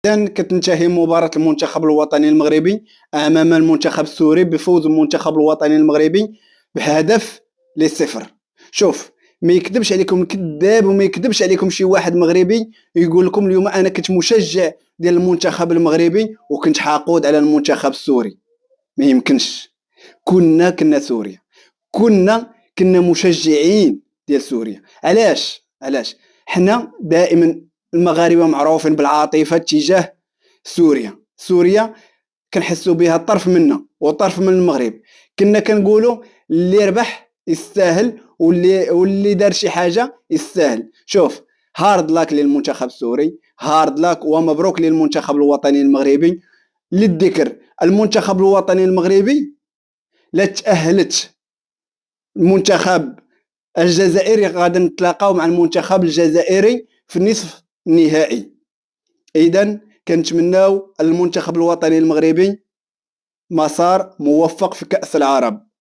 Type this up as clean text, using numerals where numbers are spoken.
إذن كتنتهي مباراة المنتخب الوطني المغربي أمام المنتخب السوري بفوز المنتخب الوطني المغربي ب1-0. شوف، ما يكذبش عليكم الكذاب وما يكذبش عليكم شي واحد مغربي يقول لكم اليوم أنا كنت مشجع ديال المنتخب المغربي وكنت حاقود على المنتخب السوري. ما يمكنش. كنا سوريا، كنا مشجعين ديال سوريا. علاش حنا دائما المغاربه معروفين بالعاطفه تجاه سوريا كنحسوا بها طرف منا وطرف من المغرب. كنا كنقولوا اللي ربح يستاهل واللي دار شي حاجه يستاهل. شوف، هارد لاك للمنتخب السوري، هارد لاك ومبروك للمنتخب الوطني المغربي. للذكر، المنتخب الوطني المغربي لا تأهلت. المنتخب الجزائري غادي نتلاقاو مع المنتخب الجزائري في نصف النهائي. اذا كنتمناو المنتخب الوطني المغربي مسار موفق في كأس العرب.